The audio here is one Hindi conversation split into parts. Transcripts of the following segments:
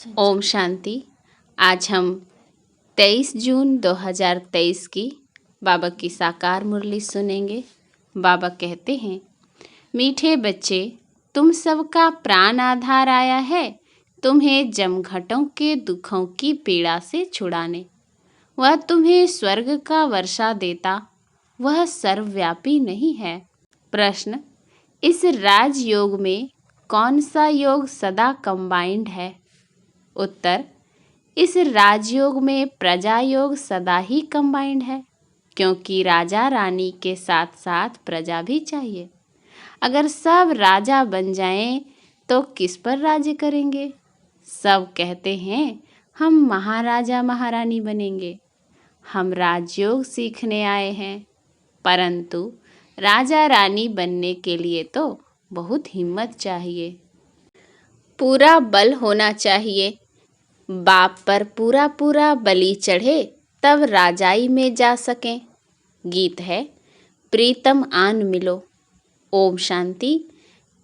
ओम शांति। आज हम 23 जून 2023 की बाबा की साकार मुरली सुनेंगे। बाबा कहते हैं, मीठे बच्चे, तुम सबका प्राण आधार आया है तुम्हें जमघटों के दुखों की पीड़ा से छुड़ाने। वह तुम्हें स्वर्ग का वर्षा देता, वह सर्वव्यापी नहीं है। प्रश्न, इस राजयोग में कौन सा योग सदा कंबाइंड है? उत्तर, इस राजयोग में प्रजा योग सदा ही कंबाइंड है, क्योंकि राजा रानी के साथ साथ प्रजा भी चाहिए। अगर सब राजा बन जाएं तो किस पर राज्य करेंगे? सब कहते हैं हम महाराजा महारानी बनेंगे। हम राजयोग सीखने आए हैं, परंतु राजा रानी बनने के लिए तो बहुत हिम्मत चाहिए, पूरा बल होना चाहिए। बाप पर पूरा पूरा बलि चढ़े तब राजाई में जा सकें। गीत है, प्रीतम आन मिलो। ओम शांति।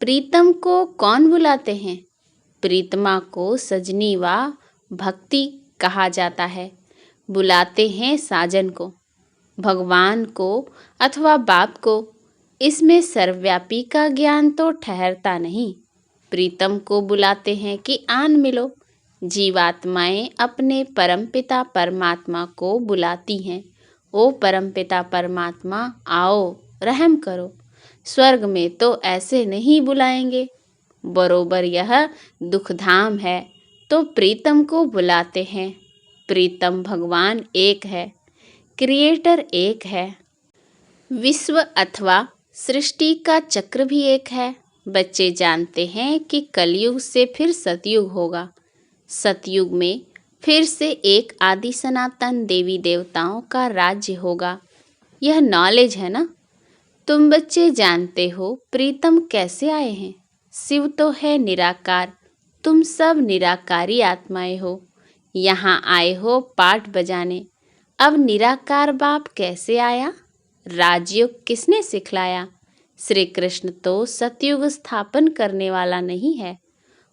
प्रीतम को कौन बुलाते हैं? प्रीतमा को सजनी व भक्ति कहा जाता है। बुलाते हैं साजन को, भगवान को अथवा बाप को। इसमें सर्वव्यापी का ज्ञान तो ठहरता नहीं। प्रीतम को बुलाते हैं कि आन मिलो। जीवात्माएं अपने परमपिता परमात्मा को बुलाती हैं, ओ परमपिता परमात्मा आओ, रहम करो। स्वर्ग में तो ऐसे नहीं बुलाएंगे। बरोबर यह दुखधाम है तो प्रीतम को बुलाते हैं। प्रीतम भगवान एक है, क्रिएटर एक है। विश्व अथवा सृष्टि का चक्र भी एक है। बच्चे जानते हैं कि कलयुग से फिर सतयुग होगा। सतयुग में फिर से एक आदि सनातन देवी देवताओं का राज्य होगा। यह नॉलेज है ना? तुम बच्चे जानते हो प्रीतम कैसे आए हैं। शिव तो है निराकार, तुम सब निराकारी आत्माएं हो। यहाँ आए हो पाठ बजाने। अब निराकार बाप कैसे आया? राजयोग किसने सिखलाया? श्री कृष्ण तो सतयुग स्थापन करने वाला नहीं है,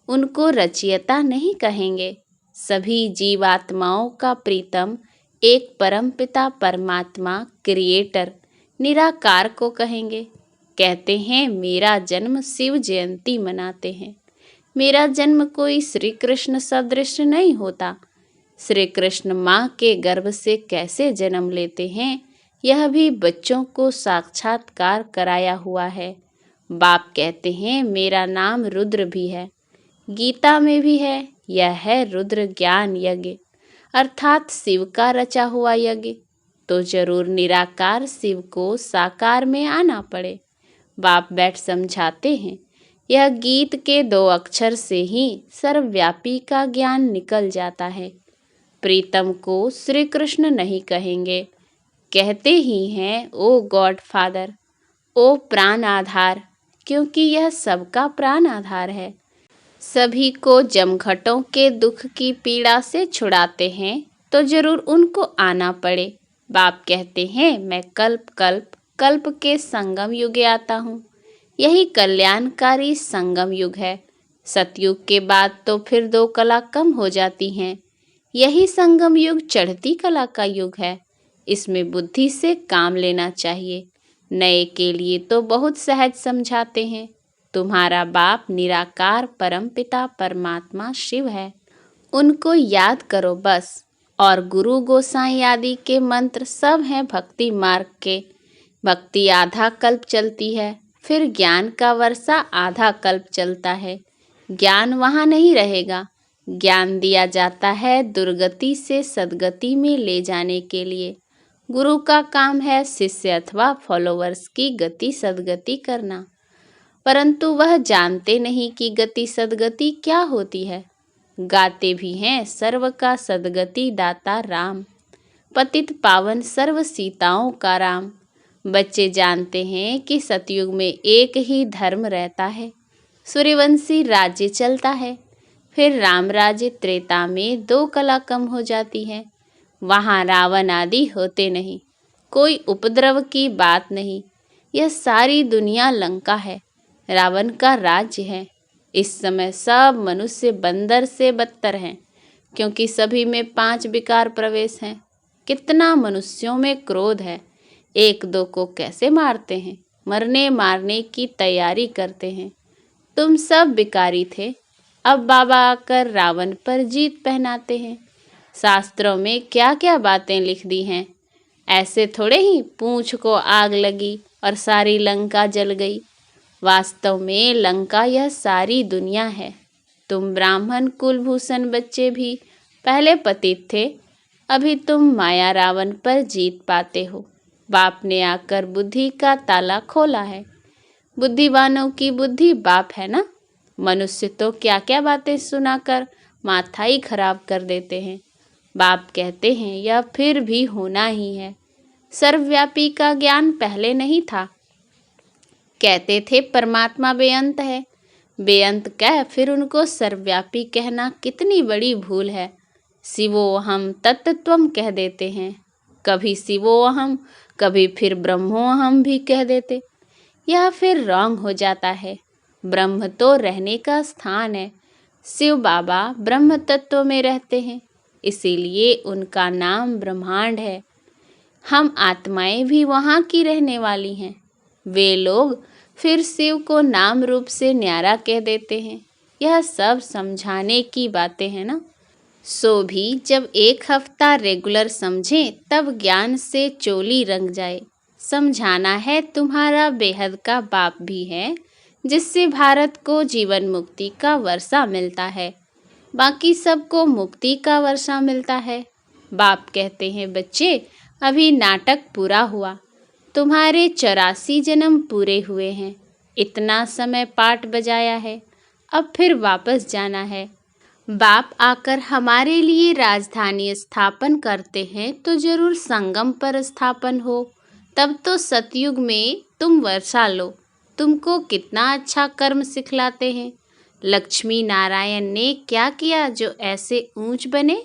उनको रचयिता नहीं कहेंगे। सभी जीवात्माओं का प्रीतम एक परमपिता परमात्मा क्रिएटर निराकार को कहेंगे। कहते हैं मेरा जन्म शिव जयंती मनाते हैं। मेरा जन्म कोई श्री कृष्ण सदृश नहीं होता। श्री कृष्ण माँ के गर्भ से कैसे जन्म लेते हैं, यह भी बच्चों को साक्षात्कार कराया हुआ है। बाप कहते हैं मेरा नाम रुद्र भी है। गीता में भी है, यह है रुद्र ज्ञान यज्ञ, अर्थात शिव का रचा हुआ यज्ञ। तो जरूर निराकार शिव को साकार में आना पड़े। बाप बैठ समझाते हैं, यह गीत के 2 अक्षर से ही सर्वव्यापी का ज्ञान निकल जाता है। प्रीतम को श्री कृष्ण नहीं कहेंगे, कहते ही हैं ओ गॉड फादर, ओ प्राण आधार, क्योंकि यह सबका प्राण आधार है। सभी को जमघटों के दुख की पीड़ा से छुड़ाते हैं तो जरूर उनको आना पड़े। बाप कहते हैं मैं कल्प कल्प कल्प के संगम युगे आता हूँ। यही कल्याणकारी संगम युग है। सतयुग के बाद तो फिर 2 कला कम हो जाती हैं। यही संगम युग चढ़ती कला का युग है। इसमें बुद्धि से काम लेना चाहिए। नए के लिए तो बहुत सहज समझाते हैं। तुम्हारा बाप निराकार परमपिता परमात्मा शिव है, उनको याद करो बस। और गुरु गोसाई आदि के मंत्र सब हैं भक्ति मार्ग के। भक्ति आधा कल्प चलती है, फिर ज्ञान का वर्षा आधा कल्प चलता है। ज्ञान वहाँ नहीं रहेगा। ज्ञान दिया जाता है दुर्गति से सदगति में ले जाने के लिए। गुरु का काम है शिष्य अथवा फॉलोवर्स की गति सदगति करना, परंतु वह जानते नहीं कि गति सदगति क्या होती है। गाते भी हैं सर्व का सदगति दाता राम, पतित पावन सर्व सीताओं का राम। बच्चे जानते हैं कि सतयुग में एक ही धर्म रहता है, सूर्यवंशी राज्य चलता है। फिर राम राज्य त्रेता में 2 कला कम हो जाती है। वहाँ रावण आदि होते नहीं, कोई उपद्रव की बात नहीं। यह सारी दुनिया लंका है, रावण का राज्य है। इस समय सब मनुष्य बंदर से बदतर हैं, क्योंकि सभी में 5 विकार प्रवेश हैं। कितना मनुष्यों में क्रोध है, एक दो को कैसे मारते हैं, मरने मारने की तैयारी करते हैं। तुम सब विकारी थे, अब बाबा आकर रावण पर जीत पहनाते हैं। शास्त्रों में क्या क्या बातें लिख दी हैं। ऐसे थोड़े ही पूंछ को आग लगी और सारी लंका जल गई। वास्तव में लंका यह सारी दुनिया है। तुम ब्राह्मण कुलभूषण बच्चे भी पहले पतित थे, अभी तुम माया रावण पर जीत पाते हो। बाप ने आकर बुद्धि का ताला खोला है। बुद्धिवानों की बुद्धि बाप है ना। मनुष्य तो क्या क्या बातें सुनाकर माथा ही खराब कर देते हैं। बाप कहते हैं यह फिर भी होना ही है। सर्वव्यापी का ज्ञान पहले नहीं था। कहते थे परमात्मा बेअंत है। बेअंत कह फिर उनको सर्वव्यापी कहना कितनी बड़ी भूल है। शिवोऽहम् तत्त्वम् कह देते हैं। कभी शिवोऽहम्, कभी फिर ब्रह्मोऽहम् भी कह देते। यह फिर रॉन्ग हो जाता है। ब्रह्म तो रहने का स्थान है। शिव बाबा ब्रह्म तत्व में रहते हैं, इसीलिए उनका नाम ब्रह्मांड है। हम आत्माएं भी वहाँ की रहने वाली हैं। वे लोग फिर शिव को नाम रूप से न्यारा कह देते हैं। यह सब समझाने की बातें हैं ना। सो भी जब 1 हफ्ता रेगुलर समझें तब ज्ञान से चोली रंग जाए। समझाना है तुम्हारा बेहद का बाप भी है, जिससे भारत को जीवन मुक्ति का वर्षा मिलता है, बाकी सबको मुक्ति का वर्षा मिलता है। बाप कहते हैं बच्चे अभी नाटक पूरा हुआ, तुम्हारे 84 जन्म पूरे हुए हैं। इतना समय पाठ बजाया है, अब फिर वापस जाना है। बाप आकर हमारे लिए राजधानी स्थापन करते हैं तो जरूर संगम पर स्थापन हो। तब तो सतयुग में तुम वर्षा लो। तुमको कितना अच्छा कर्म सिखलाते हैं। लक्ष्मी नारायण ने क्या किया जो ऐसे ऊंच बने?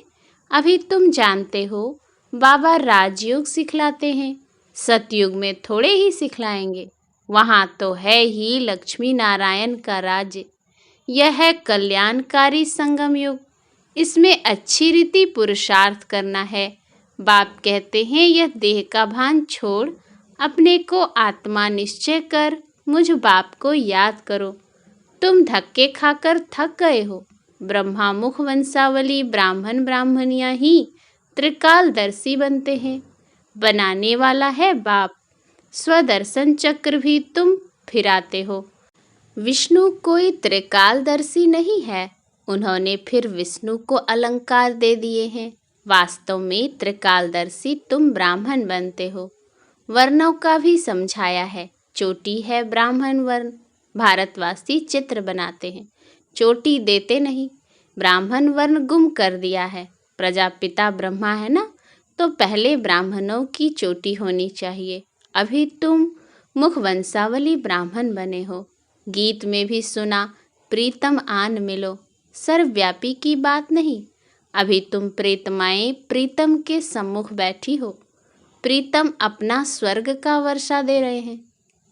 अभी तुम जानते हो। बाबा राजयोग सिखलाते हैं, सतयुग में थोड़े ही सिखलाएंगे। वहाँ तो है ही लक्ष्मी नारायण का राज्य। यह है कल्याणकारी संगम युग। इसमें अच्छी रीति पुरुषार्थ करना है। बाप कहते हैं यह देह का भान छोड़ अपने को आत्मा निश्चय कर मुझ बाप को याद करो। तुम धक्के खाकर थक गए हो। ब्रह्मा मुख वंशावली ब्राह्मण ब्राह्मणियां ही त्रिकालदर्शी बनते हैं। बनाने वाला है बाप। स्वदर्शन चक्र भी तुम फिराते हो। विष्णु कोई त्रिकालदर्शी नहीं है। उन्होंने फिर विष्णु को अलंकार दे दिए हैं। वास्तव में त्रिकालदर्शी तुम ब्राह्मण बनते हो। वर्णों का भी समझाया है। चोटी है ब्राह्मण वर्ण। भारतवासी चित्र बनाते हैं, चोटी देते नहीं। ब्राह्मण वर्ण गुम कर दिया है। प्रजापिता ब्रह्मा है ना, तो पहले ब्राह्मणों की चोटी होनी चाहिए। अभी तुम मुख वंशावली ब्राह्मण बने हो। गीत में भी सुना प्रीतम आन मिलो। सर्वव्यापी की बात नहीं। अभी तुम प्रेतमाएं प्रीतम के सम्मुख बैठी हो। प्रीतम अपना स्वर्ग का वर्षा दे रहे हैं।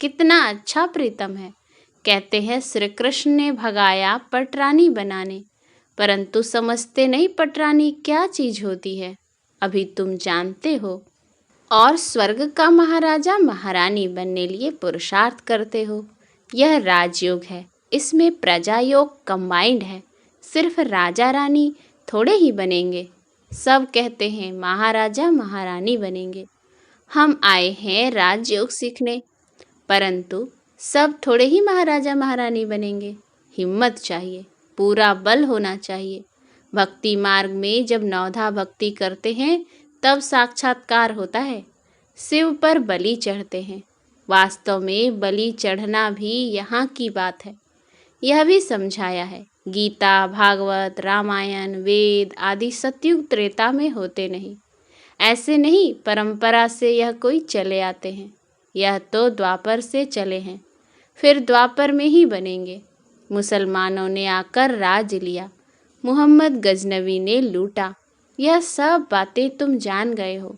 कितना अच्छा प्रीतम है। कहते हैं श्री कृष्ण ने भगाया पटरानी बनाने, परंतु समझते नहीं पटरानी क्या चीज होती है। अभी तुम जानते हो। और स्वर्ग का महाराजा महारानी बनने लिए पुरुषार्थ करते हो। यह राजयोग है, इसमें प्रजा योग कंबाइंड है। सिर्फ राजा रानी थोड़े ही बनेंगे। सब कहते हैं महाराजा महारानी बनेंगे। हम आए हैं राजयोग सीखने, परंतु सब थोड़े ही महाराजा महारानी बनेंगे। हिम्मत चाहिए, पूरा बल होना चाहिए। भक्ति मार्ग में जब नवधा भक्ति करते हैं तब साक्षात्कार होता है। शिव पर बलि चढ़ते हैं। वास्तव में बलि चढ़ना भी यहाँ की बात है। यह भी समझाया है। गीता भागवत रामायण वेद आदि सतयुग त्रेता में होते नहीं। ऐसे नहीं परंपरा से यह कोई चले आते हैं। यह तो द्वापर से चले हैं, फिर द्वापर में ही बनेंगे। मुसलमानों ने आकर राज लिया, मोहम्मद गजनवी ने लूटा। यह सब बातें तुम जान गए हो।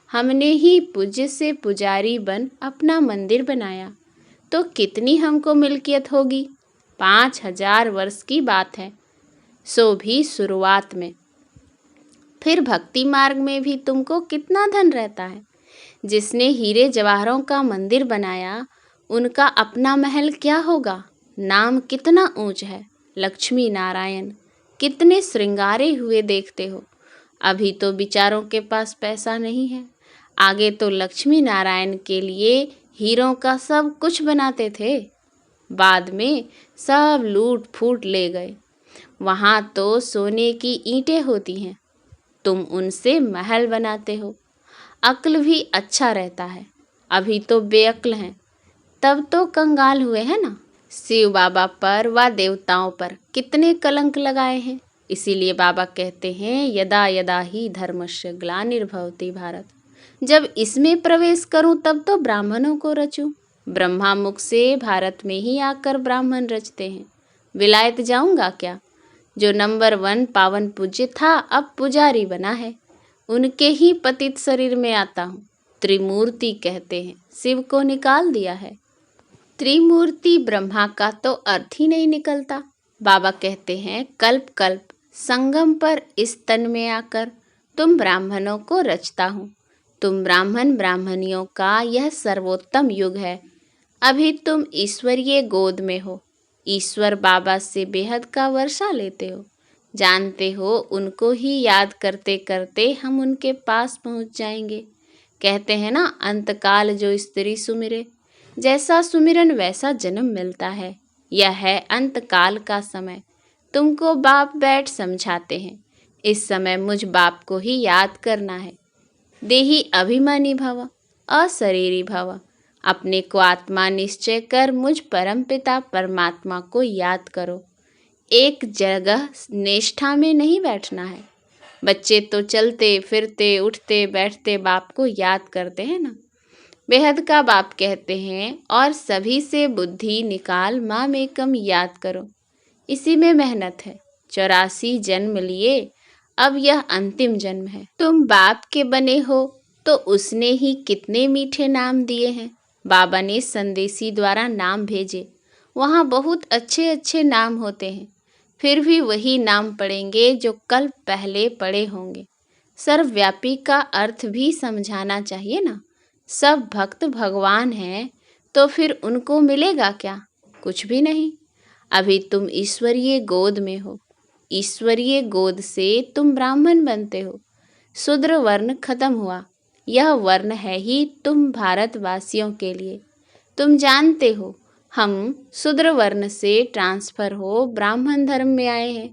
हमने ही पूज्य से पुजारी बन अपना मंदिर बनाया, तो कितनी हमको मिल्कियत होगी। 5,000 वर्ष की बात है, सो भी शुरुआत में। फिर भक्ति मार्ग में भी तुमको कितना धन रहता है। जिसने हीरे जवाहरों का मंदिर बनाया, उनका अपना महल क्या होगा। नाम कितना ऊंच है, लक्ष्मी नारायण, कितने श्रृंगारे हुए देखते हो। अभी तो बिचारों के पास पैसा नहीं है, आगे तो लक्ष्मी नारायण के लिए हीरों का सब कुछ बनाते थे। बाद में सब लूट फूट ले गए। वहाँ तो सोने की ईंटें होती हैं, तुम उनसे महल बनाते हो। अक्ल भी अच्छा रहता है, अभी तो बेअक्ल हैं, तब तो कंगाल हुए हैं ना। शिव बाबा पर व देवताओं पर कितने कलंक लगाए हैं। इसीलिए बाबा कहते हैं यदा यदा ही धर्मस्य ग्लानिर्भवति भारत। जब इसमें प्रवेश करूं तब तो ब्राह्मणों को रचूं। ब्रह्मा मुख से भारत में ही आकर ब्राह्मण रचते हैं। विलायत जाऊंगा क्या। जो नंबर 1 पावन पूज्य था, अब पुजारी बना है। उनके ही पतित शरीर में आता हूँ। त्रिमूर्ति कहते हैं, शिव को निकाल दिया है। त्रिमूर्ति ब्रह्मा का तो अर्थ ही नहीं निकलता। बाबा कहते हैं कल्प कल्प संगम पर इस तन में आकर तुम ब्राह्मणों को रचता हूँ। तुम ब्राह्मण ब्राह्मणियों का यह सर्वोत्तम युग है। अभी तुम ईश्वरीय गोद में हो। ईश्वर बाबा से बेहद का वर्षा लेते हो। जानते हो उनको ही याद करते करते हम उनके पास पहुँच जाएंगे। कहते हैं ना, अंतकाल जो स्त्री सुमिरे, जैसा सुमिरन वैसा जन्म मिलता है। यह है अंतकाल का समय। तुमको बाप बैठ समझाते हैं। इस समय मुझ बाप को ही याद करना है। देही अभिमानी भव, अशरीरी भव। अपने को आत्मा निश्चय कर मुझ परमपिता परमात्मा को याद करो। एक जगह निष्ठा में नहीं बैठना है। बच्चे तो चलते फिरते उठते बैठते बाप को याद करते हैं ना। बेहद का बाप कहते हैं और सभी से बुद्धि निकाल माम एकम याद करो। इसी में मेहनत है। 84 जन्म लिए, अब यह अंतिम जन्म है। तुम बाप के बने हो तो उसने ही कितने मीठे नाम दिए हैं। बाबा ने संदेशी द्वारा नाम भेजे, वहाँ बहुत अच्छे अच्छे नाम होते हैं। फिर भी वही नाम पढ़ेंगे जो कल पहले पढ़े होंगे। सर्वव्यापी का अर्थ भी समझाना चाहिए ना। सब भक्त भगवान हैं तो फिर उनको मिलेगा क्या, कुछ भी नहीं। अभी तुम ईश्वरीय गोद में हो। ईश्वरीय गोद से तुम ब्राह्मण बनते हो। शूद्र वर्ण खत्म हुआ। यह वर्ण है ही तुम भारतवासियों के लिए। तुम जानते हो हम शूद्र वर्ण से ट्रांसफर हो ब्राह्मण धर्म में आए हैं।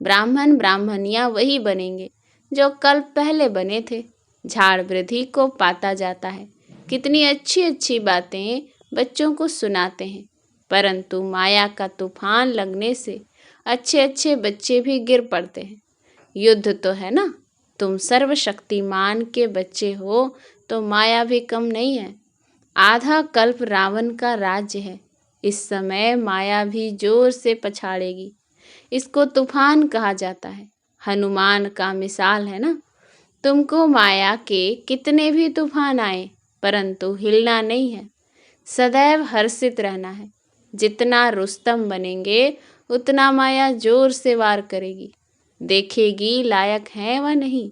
ब्राह्मण ब्राह्मणियाँ वही बनेंगे जो कल पहले बने थे। झाड़ वृद्धि को पाता जाता है। कितनी अच्छी अच्छी बातें बच्चों को सुनाते हैं, परंतु माया का तूफान लगने से अच्छे अच्छे बच्चे भी गिर पड़ते हैं। युद्ध तो है ना। तुम सर्वशक्तिमान के बच्चे हो तो माया भी कम नहीं है। आधा कल्प रावण का राज्य है। इस समय माया भी जोर से पछाड़ेगी। इसको तूफान कहा जाता है। हनुमान का मिसाल है ना। तुमको माया के कितने भी तूफान आए परंतु हिलना नहीं है। सदैव हर्षित रहना है। जितना रुस्तम बनेंगे उतना माया जोर से वार करेगी, देखेगी लायक है व नहीं।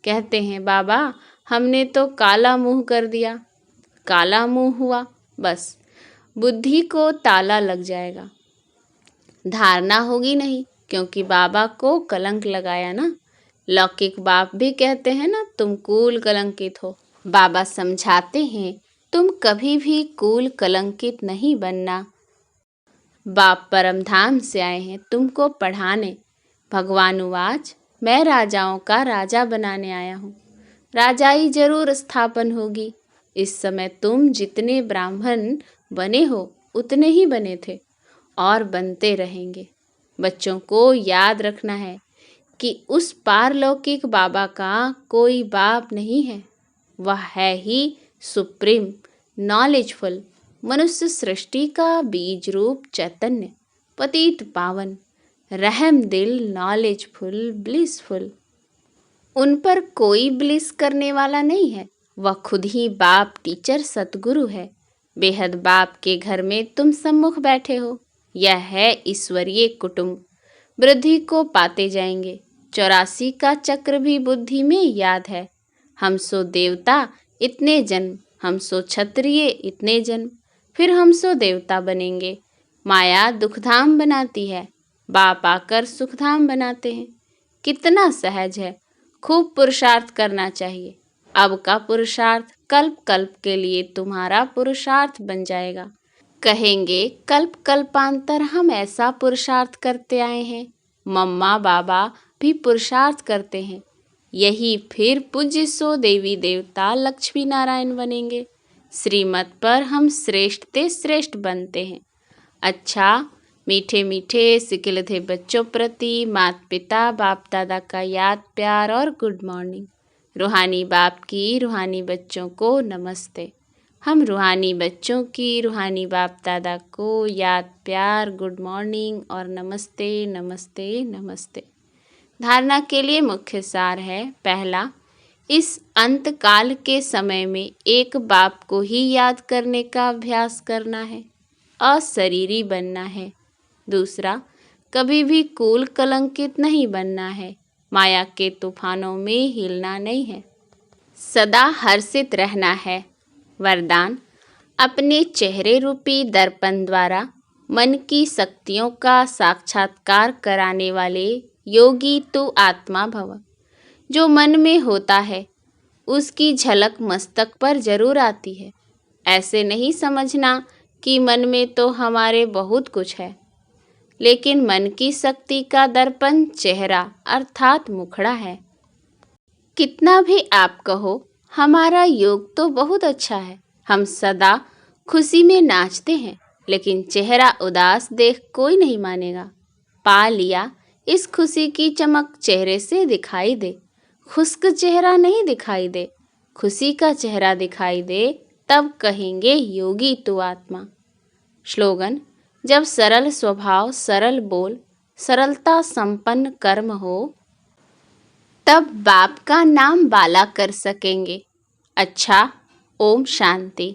कहते हैं बाबा हमने तो काला मुंह कर दिया। काला मुंह हुआ बस बुद्धि को ताला लग जाएगा। धारणा होगी नहीं, क्योंकि बाबा को कलंक लगाया ना। लौकिक बाप भी कहते हैं ना तुम कूल कलंकित हो। बाबा समझाते हैं तुम कभी भी कूल कलंकित नहीं बनना। बाप परमधाम से आए हैं तुमको पढ़ाने। भगवान उवाच मैं राजाओं का राजा बनाने आया हूँ। राजाई जरूर स्थापन होगी। इस समय तुम जितने ब्राह्मण बने हो उतने ही बने थे और बनते रहेंगे। बच्चों को याद रखना है कि उस पारलौकिक बाबा का कोई बाप नहीं है। वह है ही सुप्रीम नॉलेजफुल मनुष्य सृष्टि का बीज रूप चैतन्य, पतित पावन, रहम दिल, नॉलेजफुल, ब्लिसफुल। उन पर कोई ब्लिस करने वाला नहीं है। वह खुद ही बाप टीचर सतगुरु है। बेहद बाप के घर में तुम सम्मुख बैठे हो। यह है ईश्वरीय कुटुंब। वृद्धि को पाते जाएंगे। 84 का चक्र भी बुद्धि में याद है। हम सो देवता इतने जन्म, हम सो क्षत्रिय इतने जन्म, फिर हम सो देवता बनेंगे। माया दुखधाम बनाती है, बाप आकर सुखधाम बनाते हैं। कितना सहज है। खूब पुरुषार्थ करना चाहिए। अब का पुरुषार्थ कल्प कल्प के लिए तुम्हारा पुरुषार्थ बन जाएगा। कहेंगे कल्प कल्पांतर हम ऐसा पुरुषार्थ करते आए हैं। मम्मा बाबा भी पुरुषार्थ करते हैं। यही फिर पूज्य सो देवी देवता लक्ष्मी नारायण बनेंगे। श्रीमत पर हम श्रेष्ठ ते श्रेष्ठ बनते हैं। अच्छा, मीठे मीठे सिकिलधे बच्चों प्रति माता पिता बाप दादा का याद प्यार और गुड मॉर्निंग। रूहानी बाप की रूहानी बच्चों को नमस्ते। हम रूहानी बच्चों की रूहानी बाप दादा को याद प्यार गुड मॉर्निंग और नमस्ते नमस्ते नमस्ते। धारणा के लिए मुख्य सार है। पहला, इस अंत काल के समय में एक बाप को ही याद करने का अभ्यास करना है, अशरीरी बनना है। दूसरा, कभी भी कुल कलंकित नहीं बनना है, माया के तूफानों में हिलना नहीं है, सदा हर्षित रहना है। वरदान, अपने चेहरे रूपी दर्पण द्वारा मन की शक्तियों का साक्षात्कार कराने वाले योगी तू आत्मा भव। जो मन में होता है उसकी झलक मस्तक पर जरूर आती है। ऐसे नहीं समझना कि मन में तो हमारे बहुत कुछ है, लेकिन मन की शक्ति का दर्पण चेहरा अर्थात मुखड़ा है। कितना भी आप कहो, हमारा योग तो बहुत अच्छा है। हम सदा खुशी में नाचते हैं, लेकिन चेहरा उदास देख कोई नहीं मानेगा। पा लिया, इस खुशी की चमक चेहरे से दिखाई दे। खुश्क चेहरा नहीं दिखाई दे, खुशी का चेहरा दिखाई दे, तब कहेंगे योगी तू आत्मा। स्लोगन, जब सरल स्वभाव सरल बोल सरलता संपन्न कर्म हो, तब बाप का नाम बाला कर सकेंगे। अच्छा, ओम शांति।